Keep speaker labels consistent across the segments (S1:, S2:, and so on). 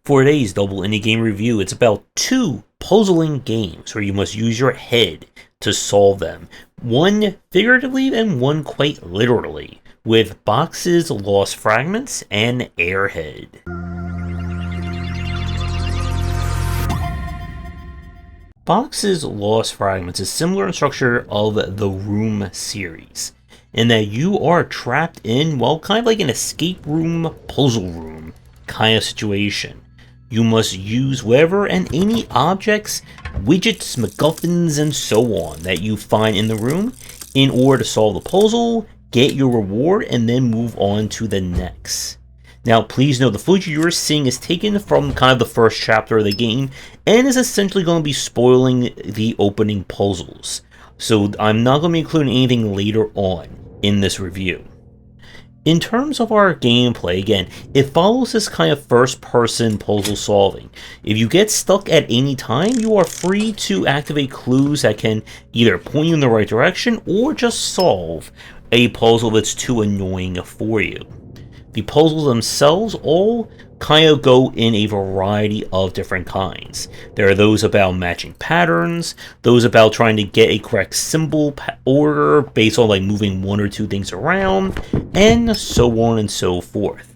S1: For today's double indie game review, it's about two puzzling games where you must use your head to solve them. One figuratively and one quite literally, with Box's Lost Fragments and Airhead. Box's Lost Fragments is similar in structure of the Room series, in that you are trapped in, well, kind of like an escape room, puzzle room kind of situation. You must use whatever and any objects, widgets, MacGuffins, and so on that you find in the room in order to solve the puzzle, get your reward, and then move on to the next. Now, please note the footage you're seeing is taken from kind of the first chapter of the game and is essentially going to be spoiling the opening puzzles. So I'm not going to be including anything later on in this review. In terms of our gameplay, again, it follows this kind of first-person puzzle solving. If you get stuck at any time, you are free to activate clues that can either point you in the right direction or just solve a puzzle that's too annoying for you. The puzzles themselves all kind of go in a variety of different kinds. There are those about matching patterns, those about trying to get a correct symbol order based on like moving one or two things around, and so on and so forth.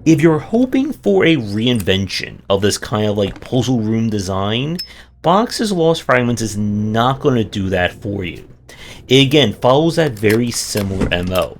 S1: If you're hoping for a reinvention of this kind of like puzzle room design, Box's Lost Fragments is not going to do that for you. It again follows that very similar MO.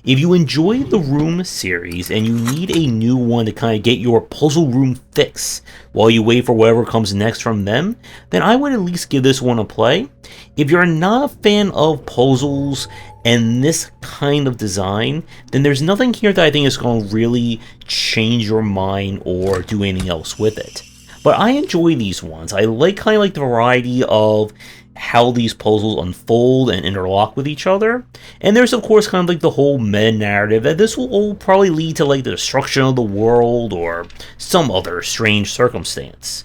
S1: If you enjoyed the Room series and you need a new one to kind of get your puzzle room fix while you wait for whatever comes next from them, then I would at least give this one a play. If you're not a fan of puzzles and this kind of design, then there's nothing here that I think is going to really change your mind or do anything else with it. But I enjoy these ones. I like kind of like the variety of how these puzzles unfold and interlock with each other. And there's of course kind of like the whole meta narrative that this will all probably lead to like the destruction of the world or some other strange circumstance.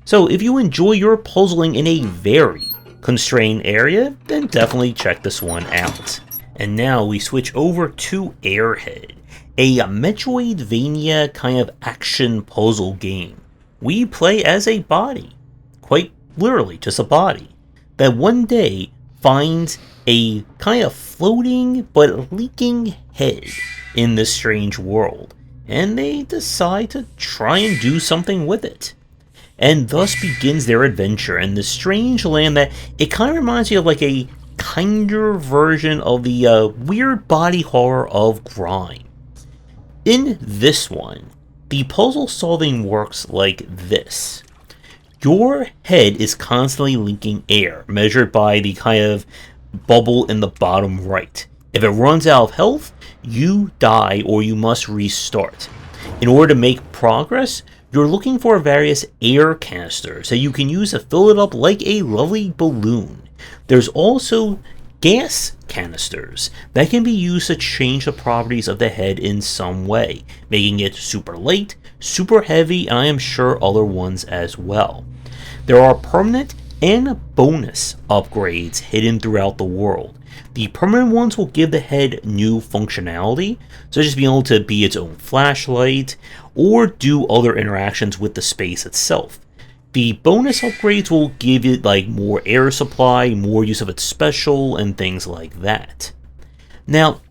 S1: So if you enjoy your puzzling in a very constrained area, then definitely check this one out. And now we switch over to Airhead, a Metroidvania kind of action puzzle game. We play as a body, quite literally just a body, that one day finds a kind of floating but leaking head in this strange world, and they decide to try and do something with it. And thus begins their adventure in this strange land that it kind of reminds you of like a kinder version of the weird body horror of Grime. In this one, the puzzle solving works like this. Your head is constantly leaking air, measured by the kind of bubble in the bottom right. If it runs out of health, you die or you must restart. In order to make progress, you're looking for various air canisters that you can use to fill it up like a lovely balloon. There's also gas canisters that can be used to change the properties of the head in some way, making it super light, super heavy, and I am sure other ones as well. There are permanent and bonus upgrades hidden throughout the world. The permanent ones will give the head new functionality, such as being able to be its own flashlight or do other interactions with the space itself. The bonus upgrades will give it like more air supply, more use of its special, and things like that. Now,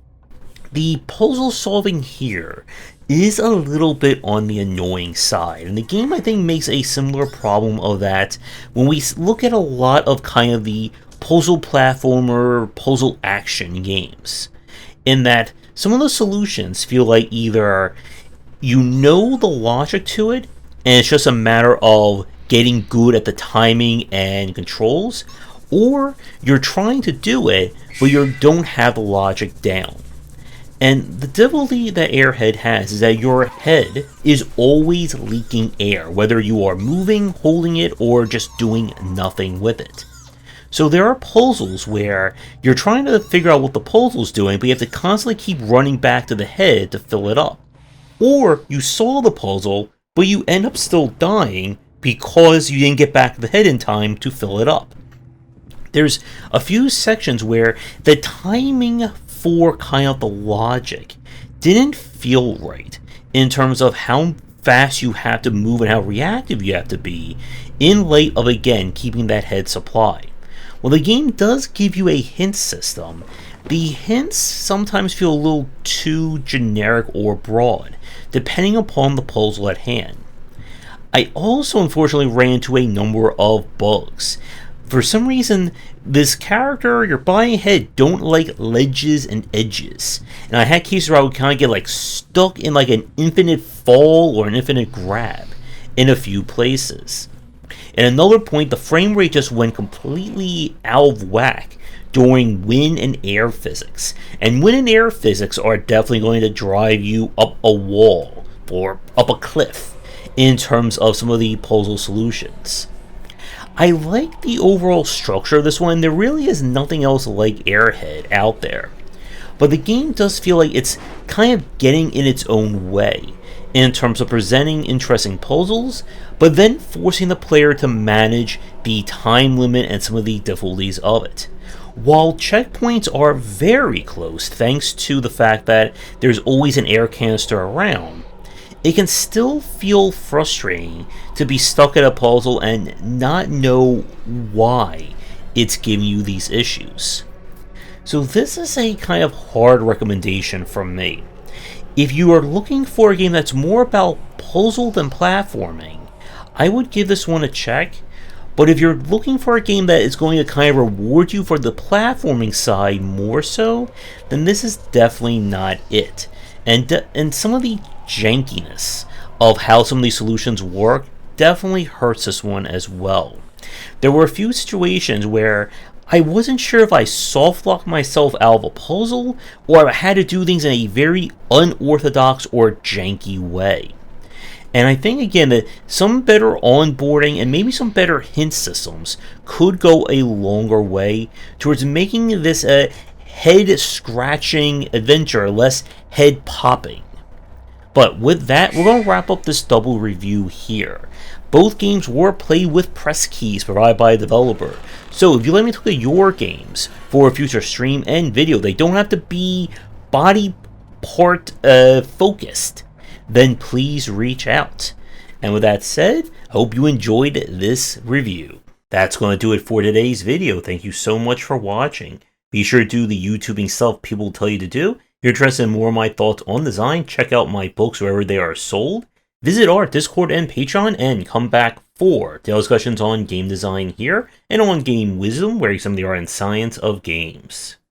S1: the puzzle solving here is a little bit on the annoying side, and the game I think makes a similar problem of that when we look at a lot of kind of the puzzle platformer, puzzle action games, in that some of the solutions feel like either you know the logic to it and it's just a matter of getting good at the timing and controls, or you're trying to do it but you don't have the logic down. And the difficulty that Airhead has is that your head is always leaking air, whether you are moving, holding it, or just doing nothing with it. So there are puzzles where you're trying to figure out what the puzzle's doing, but you have to constantly keep running back to the head to fill it up. Or you solve the puzzle, but you end up still dying because you didn't get back to the head in time to fill it up. There's a few sections where the timing for kind of the logic didn't feel right in terms of how fast you have to move and how reactive you have to be, in light of, again, keeping that head supply. Well, the game does give you a hint system. The hints sometimes feel a little too generic or broad, depending upon the puzzle at hand. I also unfortunately ran into a number of bugs. For some reason, this character, your body and head, don't like ledges and edges. And I had cases where I would kind of get like stuck in like an infinite fall or an infinite grab in a few places. At another point, the frame rate just went completely out of whack during wind and air physics. And wind and air physics are definitely going to drive you up a wall or up a cliff in terms of some of the puzzle solutions. I like the overall structure of this one. There really is nothing else like Airhead out there. But the game does feel like it's kind of getting in its own way in terms of presenting interesting puzzles, but then forcing the player to manage the time limit and some of the difficulties of it. While checkpoints are very close thanks to the fact that there's always an air canister around, it can still feel frustrating to be stuck at a puzzle and not know why it's giving you these issues. So this is a kind of hard recommendation from me. If you are looking for a game that's more about puzzle than platforming, I would give this one a check. But if you're looking for a game that is going to kind of reward you for the platforming side more so, then this is definitely not it. And some of the jankiness of how some of these solutions work definitely hurts this one as well. There were a few situations where I wasn't sure if I soft-locked myself out of a puzzle or I had to do things in a very unorthodox or janky way. And I think, again, that some better onboarding and maybe some better hint systems could go a longer way towards making this a head-scratching adventure, less head-popping. But with that, we're going to wrap up this double review here. Both games were played with press keys provided by the developer. So if you let me look at your games for a future stream and video, they don't have to be body part focused, then please reach out. And with that said, I hope you enjoyed this review. That's going to do it for today's video. Thank you so much for watching. Be sure to do the YouTubing stuff people tell you to do. If you're interested in more of my thoughts on design, check out my books wherever they are sold. Visit our Discord and Patreon, and come back for daily discussions on game design here, and on game wisdom, where you some of the art and science of games.